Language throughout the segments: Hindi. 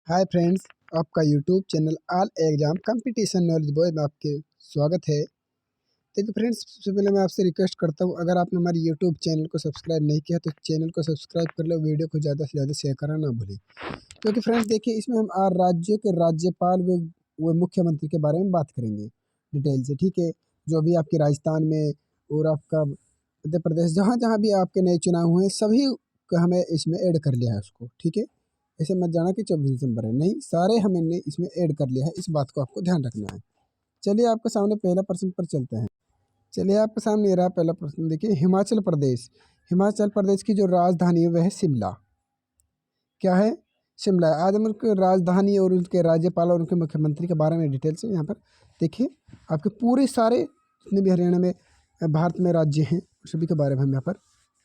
हाय फ्रेंड्स, आपका YouTube channel all exam competition knowledge boy में आपके स्वागत है। देखिए फ्रेंड्स, सबसे पहले मैं आपसे रिक्वेस्ट करता हूँ, अगर आपने हमारे यूट्यूब चैनल को सब्सक्राइब नहीं किया तो चैनल को सब्सक्राइब कर लो, वीडियो को ज़्यादा से ज़्यादा शेयर करना ना भूलें। क्योंकि फ्रेंड्स देखिए, इसमें हम राज्यों के राज्यपाल व मुख्यमंत्री के बारे में बात करेंगे डिटेल से। ठीक है, जो भी आपके राजस्थान में और आपका मध्य प्रदेश, जहाँ जहाँ भी आपके नए चुनाव हुए सभी को हमें इसमें ऐड कर लिया है उसको। ठीक है, ऐसे मत जाना कि 24 दिसंबर है, नहीं, सारे हमने इसमें ऐड कर लिया है, इस बात को आपको ध्यान रखना है। चलिए आपके सामने पहला प्रश्न पर चलते हैं। चलिए आपके सामने ये रहा पहला प्रश्न। देखिए, हिमाचल प्रदेश, हिमाचल प्रदेश की जो राजधानी है वह है शिमला। क्या है? शिमला है। आज हम उनकी राजधानी और उनके राज्यपाल और उनके मुख्यमंत्री के बारे में डिटेल से यहाँ पर देखिए, आपके पूरे सारे जितने भी हरियाणा में भारत में राज्य हैं सभी के बारे में हम यहाँ पर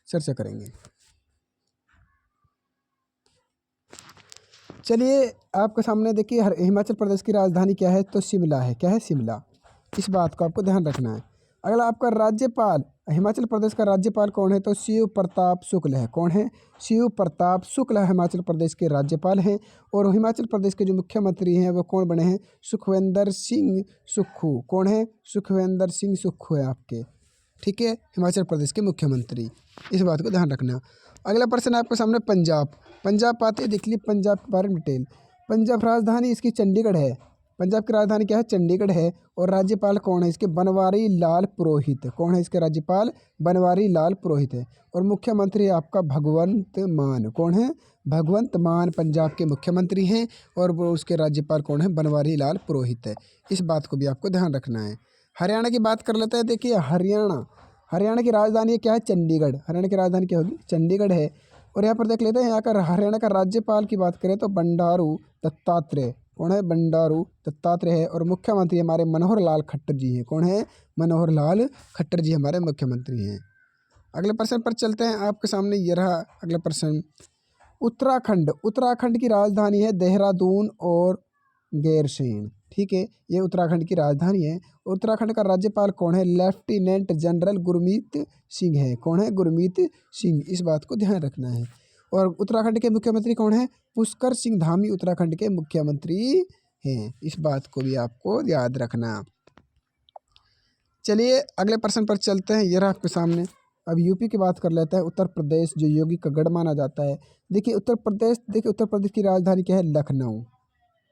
चर्चा करेंगे। चलिए आपके सामने देखिए, हिमाचल प्रदेश की राजधानी क्या है? तो शिमला है। क्या है? शिमला। इस बात को आपको ध्यान रखना है। अगला आपका राज्यपाल, हिमाचल प्रदेश का राज्यपाल कौन है? तो शिव प्रताप शुक्ल है। कौन है? शिव प्रताप शुक्ल हिमाचल प्रदेश के राज्यपाल हैं। और हिमाचल प्रदेश के जो मुख्यमंत्री हैं वो कौन बने हैं? सुखविंदर सिंह सुक्खू। कौन है? सुखविंदर सिंह सुक्खू है आपके। ठीक है, हिमाचल प्रदेश के मुख्यमंत्री, इस बात को ध्यान रखना। अगला प्रश्न आपके सामने पंजाब। पंजाब आते देख लीजिए, पंजाब के बारे में डिटेल। पंजाब राजधानी इसकी चंडीगढ़ है। पंजाब की राजधानी क्या है? चंडीगढ़ है। और राज्यपाल कौन है इसके? बनवारी लाल पुरोहित। कौन है इसके राज्यपाल? बनवारी लाल पुरोहित है। और मुख्यमंत्री आपका भगवंत मान। कौन है? भगवंत मान पंजाब के मुख्यमंत्री हैं। और वो उसके राज्यपाल कौन है? बनवारी लाल पुरोहित है। इस बात को भी आपको ध्यान रखना है। हरियाणा की बात कर लेते हैं। देखिए, हरियाणा, हरियाणा की राजधानी क्या है? चंडीगढ़। हरियाणा की राजधानी क्या होगी? चंडीगढ़ है। और यहाँ पर देख लेते हैं, यहाँ का हरियाणा का राज्यपाल की बात करें तो बंडारू दत्तात्रेय। कौन है? बंडारू दत्तात्रेय है। और मुख्यमंत्री हमारे मनोहर लाल खट्टर जी हैं। कौन है? मनोहर लाल खट्टर जी हमारे मुख्यमंत्री हैं। अगले प्रश्न पर चलते हैं। आपके सामने ये रहा अगला प्रश्न। उत्तराखंड, उत्तराखंड की राजधानी है देहरादून और गैरसैंण। ठीक है, ये उत्तराखंड की राजधानी है। उत्तराखंड का राज्यपाल कौन है? लेफ्टिनेंट जनरल गुरमीत सिंह है। कौन है? गुरमीत सिंह। इस बात को ध्यान रखना है। और उत्तराखंड के मुख्यमंत्री कौन है? पुष्कर सिंह धामी उत्तराखंड के मुख्यमंत्री हैं। इस बात को भी आपको याद रखना। चलिए अगले प्रश्न पर चलते हैं। ये रहा आपके सामने। अब यूपी की बात कर लेते हैं। उत्तर प्रदेश जो योगी का गढ़ माना जाता है। देखिए उत्तर प्रदेश की राजधानी क्या है? लखनऊ।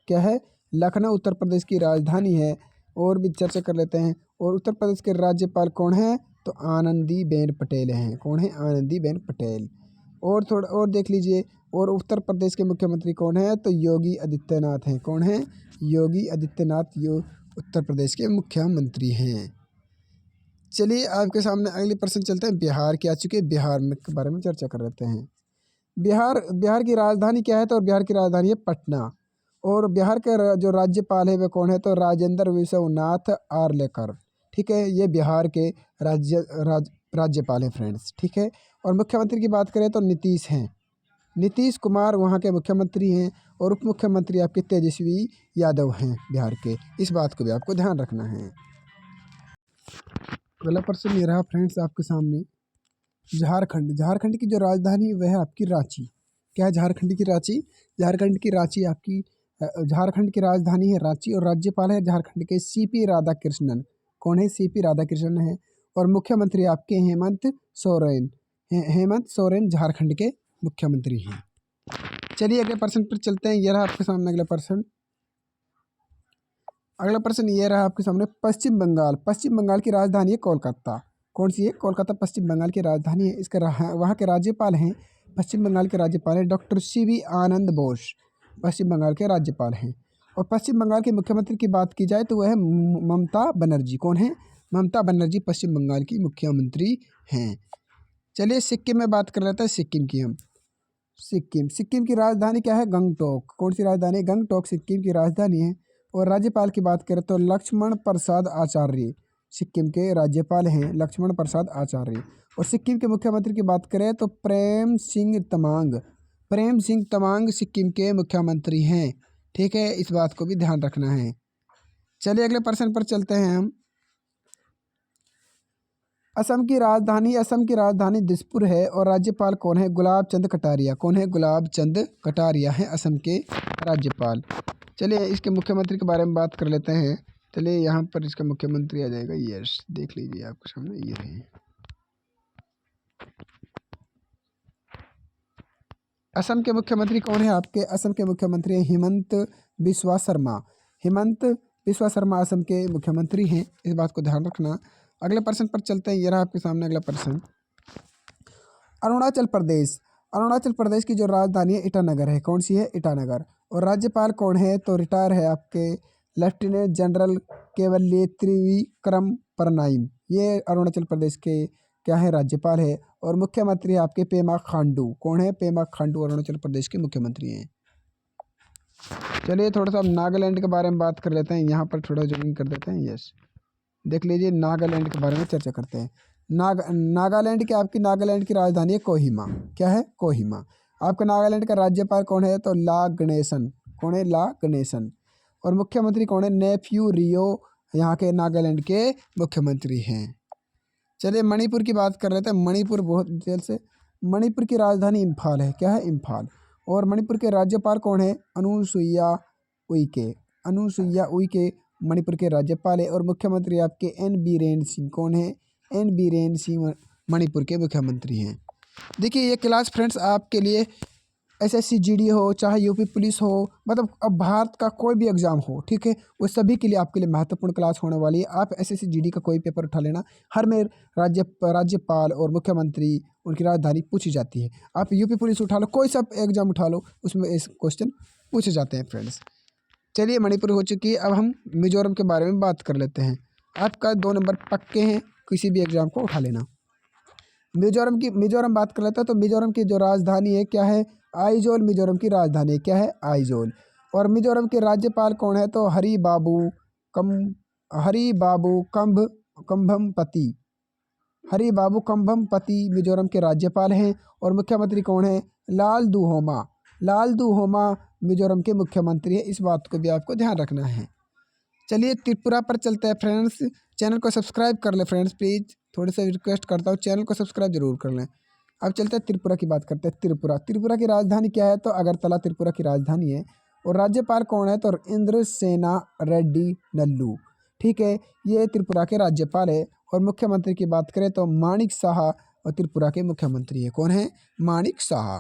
क्या है? लखनऊ उत्तर प्रदेश की राजधानी है। और भी चर्चा कर लेते हैं। और उत्तर प्रदेश के राज्यपाल कौन है? तो आनंदीबेन पटेल हैं। कौन है? आनंदीबेन पटेल। और थोड़ा और देख लीजिए। और उत्तर प्रदेश के मुख्यमंत्री कौन है? तो योगी आदित्यनाथ हैं। कौन है? योगी आदित्यनाथ उत्तर प्रदेश के मुख्यमंत्री हैं। चलिए आपके सामने अगले प्रश्न चलते हैं। बिहार की आ चुकी है, बिहार में के बारे में चर्चा कर लेते हैं। बिहार, बिहार की राजधानी क्या है? तो बिहार की राजधानी है पटना। और बिहार के जो राज्यपाल है वे कौन है? तो राजेंद्र विश्वनाथ आर्लेकर। ठीक है, ये बिहार के राज्यपाल हैं फ्रेंड्स। ठीक है, और मुख्यमंत्री की बात करें तो नीतीश हैं। नीतीश कुमार वहाँ के मुख्यमंत्री हैं। और उप मुख्यमंत्री आपके तेजस्वी यादव हैं बिहार के। इस बात को भी आपको ध्यान रखना है। अगला प्रश्न ये रहा फ्रेंड्स आपके सामने। झारखंड, झारखंड की जो राजधानी है वह है आपकी रांची। क्या है? झारखंड की रांची। झारखंड की रांची आपकी झारखंड की राजधानी है रांची। और राज्यपाल है झारखंड के सीपी राधाकृष्णन। कौन है? सीपी राधाकृष्णन है। और मुख्यमंत्री आपके हेमंत सोरेन। हेमंत सोरेन झारखंड के मुख्यमंत्री हैं। चलिए अगले प्रश्न पर चलते हैं। यह रहा आपके सामने अगला प्रश्न। अगला प्रश्न ये रहा आपके सामने। पश्चिम बंगाल, पश्चिम बंगाल की राजधानी है कोलकाता। कौन सी है? कोलकाता पश्चिम बंगाल की राजधानी है। इसके वहाँ के राज्यपाल हैं, पश्चिम बंगाल के राज्यपाल हैं डॉक्टर सीवी आनंद बोस। पश्चिम बंगाल के राज्यपाल हैं। और पश्चिम बंगाल के मुख्यमंत्री की बात की जाए तो वह है ममता बनर्जी। कौन है? ममता बनर्जी पश्चिम बंगाल की मुख्यमंत्री हैं। चलिए सिक्किम में बात कर लेते हैं। सिक्किम की हम, सिक्किम, सिक्किम की राजधानी क्या है? गंगटोक। कौन सी राजधानी? गंगटोक सिक्किम की राजधानी है। और राज्यपाल की बात करें तो लक्ष्मण प्रसाद आचार्य सिक्किम के राज्यपाल हैं, लक्ष्मण प्रसाद आचार्य। और सिक्किम के मुख्यमंत्री की बात करें तो प्रेम सिंह तमांग। प्रेम सिंह तमांग सिक्किम के मुख्यमंत्री हैं। ठीक है, इस बात को भी ध्यान रखना है। चलिए अगले प्रश्न पर चलते हैं हम। असम की राजधानी दिसपुर है और राज्यपाल कौन है? गुलाब चंद कटारिया। कौन है? गुलाब चंद कटारिया है असम के राज्यपाल। चलिए इसके मुख्यमंत्री के बारे में बात कर लेते हैं। चलिए यहाँ पर इसका मुख्यमंत्री आ जाएगा, यस देख लीजिए आपके सामने ये रहे। असम के मुख्यमंत्री कौन है आपके? असम के मुख्यमंत्री हैं हिमंत बिस्वा शर्मा। हिमंत बिस्वा शर्मा असम के मुख्यमंत्री हैं, इस बात को ध्यान रखना। अगले प्रश्न पर चलते हैं, ये रहा आपके सामने अगला प्रश्न। अरुणाचल प्रदेश। अरुणाचल प्रदेश की जो राजधानी है ईटानगर है। कौन सी है? ईटानगर। और राज्यपाल कौन है? तो रिटायर है आपके लेफ्टिनेंट जनरल केवल्य त्रिविक्रम परनाइम। ये अरुणाचल प्रदेश के क्या है? राज्यपाल है। और मुख्यमंत्री है आपके पेमा खांडू। कौन है? पेमा खांडू अरुणाचल प्रदेश के मुख्यमंत्री हैं। चलिए थोड़ा सा अब नागालैंड के बारे में बात कर लेते हैं, यहाँ पर थोड़ा जूमिंग कर देते हैं, यस देख लीजिए नागालैंड के बारे में चर्चा करते हैं। नागालैंड की आपकी नागालैंड की राजधानी है कोहिमा। क्या है? कोहिमा। आपका नागालैंड का राज्यपाल कौन है? तो ला गणेशन। कौन है? ला गणेशन। और मुख्यमंत्री कौन है? नेफ्यू रियो यहाँ के नागालैंड के मुख्यमंत्री हैं। चलिए मणिपुर की बात कर लेते हैं। मणिपुर बहुत डिटेल से। मणिपुर की राजधानी इम्फाल है। क्या है? इम्फाल। और मणिपुर के राज्यपाल कौन है? अनुसुईया उइके। अनुसुईया उइके मणिपुर के राज्यपाल है। और मुख्यमंत्री आपके एन बीरेन सिंह। कौन है? एन बीरेन सिंह मणिपुर के मुख्यमंत्री हैं। देखिए ये क्लास फ्रेंड्स आपके लिए एसएससी जीडी हो चाहे यूपी पुलिस हो, मतलब अब भारत का कोई भी एग्जाम हो, ठीक है, वो सभी के लिए आपके लिए महत्वपूर्ण क्लास होने वाली है। आप एसएससी जीडी का कोई पेपर उठा लेना, हर में राज्यपाल और मुख्यमंत्री उनकी राजधानी पूछी जाती है। आप यूपी पुलिस उठा लो, कोई सा एग्जाम उठा लो, उसमें इस क्वेश्चन पूछे जाते हैं फ्रेंड्स। चलिए मणिपुर हो चुकी है, अब हम मिजोरम के बारे में बात कर लेते हैं। आपका 2 नंबर पक्के हैं, किसी भी एग्जाम को उठा लेना। मिजोरम बात कर लेते हैं, तो मिजोरम की जो राजधानी है क्या है? आइजोल मिजोरम की राजधानी है। क्या है? आइजोल। और मिजोरम के राज्यपाल कौन है? तो हरी बाबू कंभमपति। हरी बाबू कंभमपति मिजोरम के राज्यपाल हैं। और मुख्यमंत्री कौन है? लाल दुहोमा मिजोरम के मुख्यमंत्री है। इस बात को भी आपको ध्यान रखना है। चलिए त्रिपुरा पर चलते हैं फ्रेंड्स। चैनल को सब्सक्राइब कर लें फ्रेंड्स, प्लीज़ थोड़े से रिक्वेस्ट करता हूँ, चैनल को सब्सक्राइब जरूर कर लें। अब चलते हैं त्रिपुरा की बात करते हैं। त्रिपुरा की राजधानी क्या है? तो अगरतला त्रिपुरा की राजधानी है। और राज्यपाल कौन है? तो इंद्रसेना रेड्डी नल्लू। ठीक है, ये त्रिपुरा के राज्यपाल है। और मुख्यमंत्री की बात करें तो माणिक साहा और त्रिपुरा के मुख्यमंत्री है। कौन है? माणिक साहा।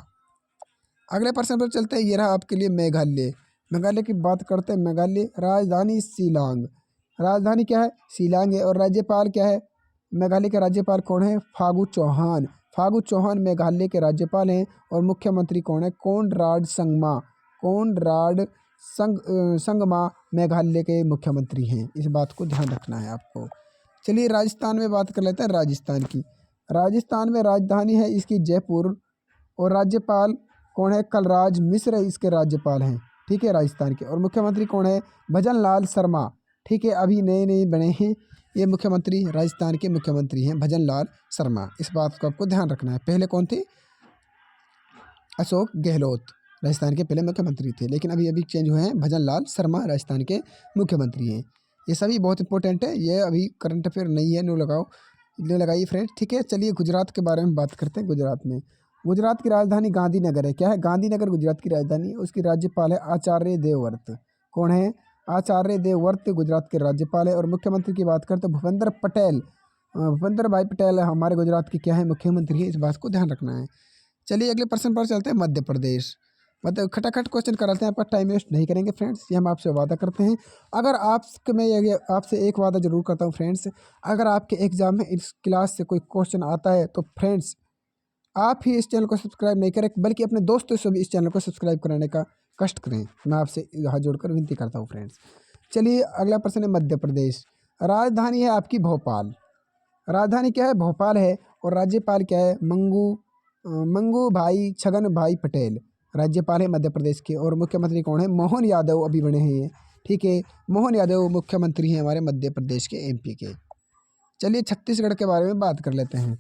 अगले प्रश्न पर चलते हैं, ये रहा आपके लिए मेघालय। मेघालय की बात करते हैं। मेघालय राजधानी शिलांग। राजधानी क्या है? शिलांग है। और राज्यपाल क्या है? मेघालय के राज्यपाल कौन है? फागू चौहान। फागू चौहान मेघालय के राज्यपाल हैं। और मुख्यमंत्री कौन है? कोनराड संगमा मेघालय के मुख्यमंत्री हैं। इस बात को ध्यान रखना है आपको। चलिए राजस्थान में बात कर लेते हैं। राजस्थान की, राजस्थान में राजधानी है इसकी जयपुर। और राज्यपाल कौन है? कलराज मिश्र इसके राज्यपाल हैं। ठीक है, राजस्थान के। और मुख्यमंत्री कौन है? भजन लाल शर्मा। ठीक है, अभी नए बने हैं ये मुख्यमंत्री, राजस्थान के मुख्यमंत्री हैं भजन लाल शर्मा। इस बात को आपको ध्यान रखना है। पहले कौन थे? अशोक गहलोत राजस्थान के पहले मुख्यमंत्री थे, लेकिन अभी चेंज हुए हैं। भजन लाल शर्मा राजस्थान के मुख्यमंत्री हैं। ये सभी बहुत इंपॉर्टेंट है, ये अभी करंट अफेयर नहीं है, नो लगाइए फ्रेंड्स। ठीक है, चलिए गुजरात के बारे में बात करते हैं। गुजरात की राजधानी गांधीनगर है। क्या है? गांधीनगर गुजरात की राजधानी है। उसकी राज्यपाल है आचार्य देवव्रत। कौन है? आचार्य देवव्रत गुजरात के राज्यपाल है। और मुख्यमंत्री की बात करते हैं भूपेंद्र भाई पटेल हमारे गुजरात के क्या है? मुख्यमंत्री है। इस बात को ध्यान रखना है। चलिए अगले प्रश्न पर चलते हैं। मध्य प्रदेश। मतलब खटाखट क्वेश्चन कराते हैं, आपका टाइम वेस्ट नहीं करेंगे फ्रेंड्स, ये हम आपसे वादा करते हैं। अगर मैं आपसे एक वादा जरूर करता हूँ फ्रेंड्स, अगर आपके एग्जाम में इस क्लास से कोई क्वेश्चन आता है तो फ्रेंड्स आप ही इस चैनल को सब्सक्राइब नहीं करें, बल्कि अपने दोस्तों से भी इस चैनल को सब्सक्राइब कराने का कष्ट करें। मैं आपसे हाथ जोड़कर विनती करता हूँ फ्रेंड्स। चलिए अगला प्रश्न है मध्य प्रदेश। राजधानी है आपकी भोपाल। राजधानी क्या है? भोपाल है। और राज्यपाल क्या है? मंगू भाई छगन भाई पटेल राज्यपाल है मध्य प्रदेश के। और मुख्यमंत्री कौन है? मोहन यादव अभी बने हैं। ठीक है, मोहन यादव मुख्यमंत्री हैं हमारे मध्य प्रदेश के, एमपी के। चलिए छत्तीसगढ़ के बारे में बात कर लेते हैं।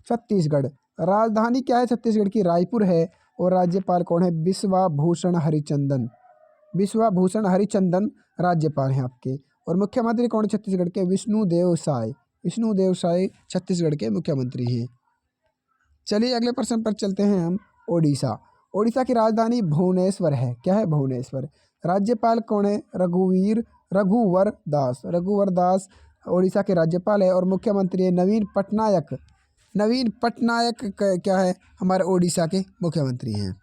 छत्तीसगढ़ राजधानी क्या है? छत्तीसगढ़ की रायपुर है। और राज्यपाल कौन है? बिश्वाभूषण हरिचंदन राज्यपाल हैं आपके। और मुख्यमंत्री कौन है छत्तीसगढ़ के? विष्णुदेव साय। विष्णुदेव साय छत्तीसगढ़ के मुख्यमंत्री हैं। चलिए अगले प्रश्न पर चलते हैं हम। ओडिशा। ओडिशा की राजधानी भुवनेश्वर है। क्या है? भुवनेश्वर। राज्यपाल कौन है? रघुवर दास। रघुवर दास ओडिशा के राज्यपाल है और मुख्यमंत्री है नवीन पटनायक। नवीन पटनायक क्या है? हमारे ओडिशा के मुख्यमंत्री हैं।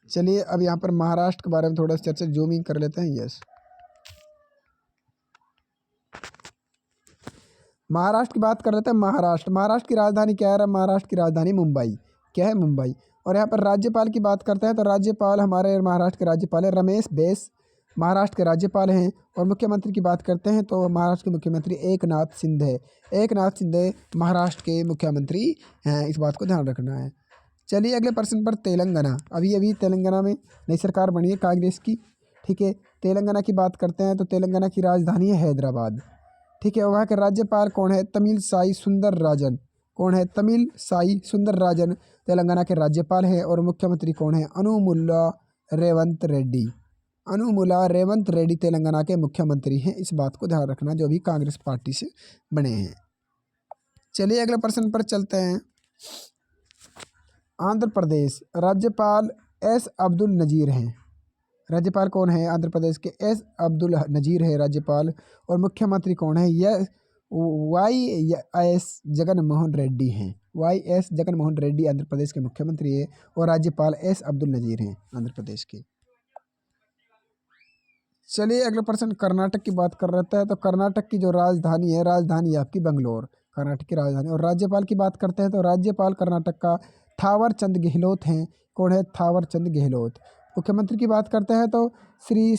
चलिए अब यहाँ पर महाराष्ट्र के बारे में थोड़ा सा चर्चा जूमिंग कर लेते हैं। यस, महाराष्ट्र की बात कर लेते हैं। महाराष्ट्र की राजधानी क्या है? महाराष्ट्र की राजधानी मुंबई। क्या है? मुंबई। और यहाँ पर राज्यपाल की बात करते हैं तो राज्यपाल हमारे महाराष्ट्र के राज्यपाल है रमेश बैस, महाराष्ट्र के राज्यपाल हैं। और मुख्यमंत्री की बात करते हैं तो महाराष्ट्र के मुख्यमंत्री एकनाथ शिंदे। एकनाथ शिंदे महाराष्ट्र के मुख्यमंत्री हैं, इस बात को ध्यान रखना है। चलिए अगले प्रश्न पर। तेलंगाना। अभी तेलंगाना में नई सरकार बनी है कांग्रेस की। ठीक है, तेलंगाना की बात करते हैं तो तेलंगाना की राजधानी है हैदराबाद। ठीक है, वहाँ के राज्यपाल कौन है? तमिल साई सुंदर राजन। कौन है? तमिल साई सुंदर राजन तेलंगाना के राज्यपाल हैं। और मुख्यमंत्री कौन है? अनुमुला रेवंत रेड्डी। अनुमुला रेवंत रेड्डी तेलंगाना के मुख्यमंत्री हैं, इस बात को ध्यान रखना, जो भी कांग्रेस पार्टी से बने हैं। चलिए अगले प्रश्न पर चलते हैं। आंध्र प्रदेश। राज्यपाल एस अब्दुल नज़ीर हैं। राज्यपाल कौन है? आंध्र प्रदेश के एस अब्दुल नज़ीर है राज्यपाल। और मुख्यमंत्री कौन है? यह वाई एस जगनमोहन रेड्डी हैं। वाई एस जगनमोहन रेड्डी आंध्र प्रदेश के मुख्यमंत्री है और राज्यपाल एस अब्दुल नज़ीर हैं आंध्र प्रदेश के। चलिए अगला प्रश्न कर्नाटक की बात कर रहे हैं तो कर्नाटक की जो राजधानी है, राजधानी आपकी बंगलोर, कर्नाटक की राजधानी। और राज्यपाल की बात करते हैं तो राज्यपाल कर्नाटक का थावर चंद गहलोत हैं। कौन है? थावर चंद गहलोत। मुख्यमंत्री की बात करते हैं तो श्री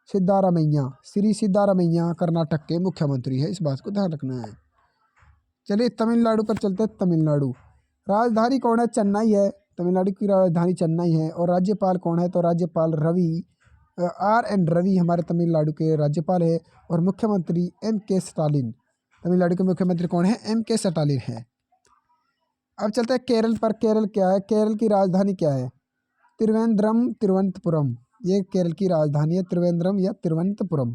सिद्धारामैया। श्री सिद्धारामैया कर्नाटक के मुख्यमंत्री है, इस बात को ध्यान रखना है। चलिए तमिलनाडु पर चलते हैं। तमिलनाडु। राजधानी कौन है? चेन्नई है। तमिलनाडु की राजधानी चेन्नई है। और राज्यपाल कौन है? तो राज्यपाल RN रवि हमारे तमिलनाडु के राज्यपाल है। और मुख्यमंत्री MK स्टालिन। तमिलनाडु के मुख्यमंत्री कौन है? MK स्टालिन है। अब चलते हैं केरल पर। केरल क्या है? केरल की राजधानी क्या है? तिरुवनंतपुरम। ये केरल की राजधानी है, त्रिवेंद्रम या तिरुवनंतपुरम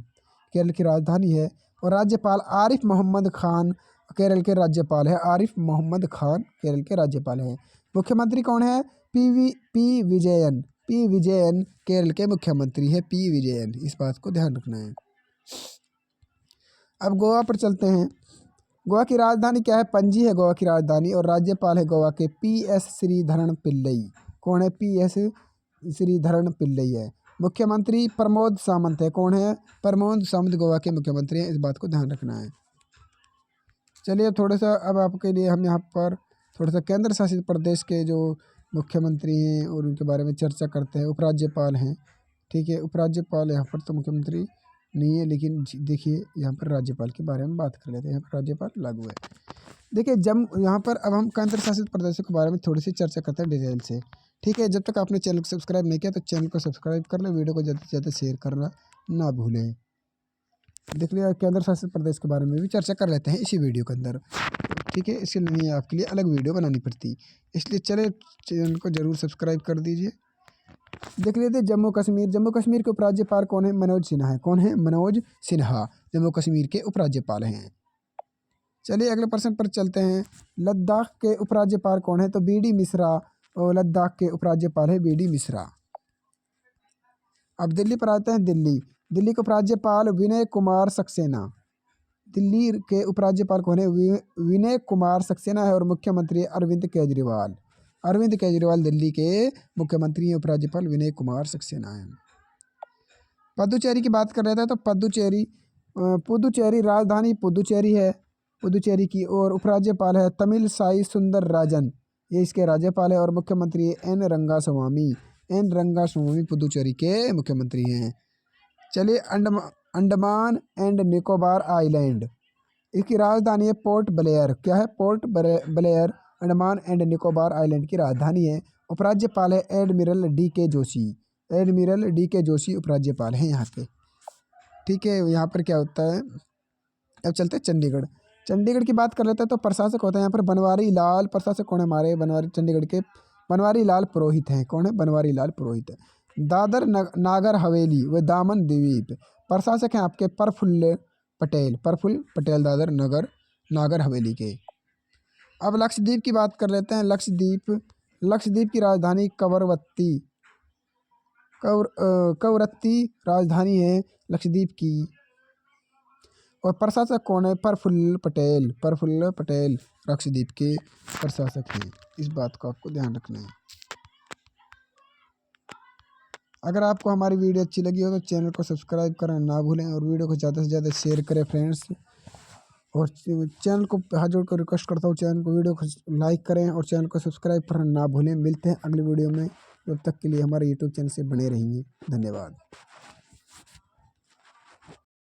केरल की राजधानी है। और राज्यपाल आरिफ मोहम्मद खान केरल के राज्यपाल है। आरिफ मोहम्मद खान केरल के राज्यपाल हैं। मुख्यमंत्री कौन है? पी विजयन केरल के मुख्यमंत्री है। P विजयन, इस बात को ध्यान रखना है। अब गोवा पर चलते हैं। गोवा की राजधानी क्या है? पणजी है गोवा की राजधानी। और राज्यपाल है गोवा के PS श्रीधरन पिल्लई। कौन है? PS श्रीधरन पिल्लई है। मुख्यमंत्री प्रमोद सावंत है। कौन है? प्रमोद सावंत गोवा के मुख्यमंत्री हैं, इस बात को ध्यान रखना है। चलिए थोड़ा सा अब आपके लिए हम यहाँ पर थोड़ा सा केंद्र शासित प्रदेश के जो मुख्यमंत्री हैं और उनके बारे में चर्चा करते हैं। उपराज्यपाल हैं। ठीक है, उपराज्यपाल यहाँ पर तो मुख्यमंत्री नहीं है, लेकिन देखिए यहाँ पर राज्यपाल के बारे में बात कर लेते हैं। यहाँ पर राज्यपाल लागू है। देखिए यहाँ पर अब हम केंद्र शासित प्रदेशों के बारे में थोड़ी सी चर्चा करते हैं डिटेल से। ठीक है, जब तक आपने चैनल को सब्सक्राइब नहीं किया तो चैनल को सब्सक्राइब कर लें, वीडियो को ज़्यादा से ज़्यादा शेयर करना ना भूलें। देख लिया, केंद्र शासित प्रदेश के बारे में भी चर्चा कर लेते हैं इसी वीडियो के अंदर। ठीक है, इसके लिए आपके लिए अलग वीडियो बनानी पड़ती, इसलिए चले चैनल को ज़रूर सब्सक्राइब कर दीजिए। देख लेते जम्मू कश्मीर। जम्मू कश्मीर के उपराज्यपाल कौन है? मनोज सिन्हा है। कौन है? मनोज सिन्हा जम्मू कश्मीर के उपराज्यपाल हैं। चलिए अगले प्रश्न पर चलते हैं। लद्दाख के उपराज्यपाल कौन है? तो BD मिश्रा और लद्दाख के उपराज्यपाल है BD मिश्रा। अब दिल्ली पर आते हैं। दिल्ली के उपराज्यपाल विनय कुमार सक्सेना। दिल्ली के उपराज्यपाल कौन है? विनय कुमार सक्सेना है। और मुख्यमंत्री अरविंद केजरीवाल। अरविंद केजरीवाल दिल्ली के मुख्यमंत्री हैं। उपराज्यपाल विनय कुमार सक्सेना है। पुदुचेरी की बात कर रहे थे तो पुदुचेरी राजधानी पुदुचेरी है, पुदुचेरी की। और उपराज्यपाल है तमिल साई सुंदर राजन, ये इसके राज्यपाल है। और मुख्यमंत्री N रंगास्वामी पुदुचेरी के मुख्यमंत्री हैं। चलिए अंडमान एंड निकोबार आइलैंड, इसकी राजधानी है पोर्ट ब्लेयर। क्या है? Port Blair Andaman and Nicobar island की राजधानी है। उपराज्यपाल है एडमिरल DK जोशी उपराज्यपाल हैं यहाँ के। ठीक है, यहाँ पर क्या होता है। अब चलते हैं चंडीगढ़ की बात कर लेते हैं तो प्रशासक होता है यहाँ पर बनवारी लाल। प्रशासक कौन है? हमारे चंडीगढ़ के बनवारी लाल पुरोहित हैं। कौन है? बनवारी लाल पुरोहित। दादर नागर हवेली व दामन द्वीप, प्रशासक हैं आपके प्रफुल्ल पटेल दादर नगर नागर हवेली के। अब लक्षद्वीप की बात कर लेते हैं। लक्षद्वीप की राजधानी कवरत्ती राजधानी है लक्षद्वीप की। और प्रशासक कौन है? प्रफुल्ल पटेल लक्षद्वीप के प्रशासक हैं। इस बात को आपको ध्यान रखना है। अगर आपको हमारी वीडियो अच्छी लगी हो तो चैनल को सब्सक्राइब करना ना भूलें और वीडियो को ज़्यादा से ज़्यादा शेयर करें फ्रेंड्स। और चैनल को हाथ जोड़ कर रिक्वेस्ट करता हूँ, चैनल को वीडियो को लाइक करें और चैनल को सब्सक्राइब करना ना भूलें। मिलते हैं अगली वीडियो में, तब तक के लिए हमारे यूट्यूब चैनल से बने रहिए। धन्यवाद।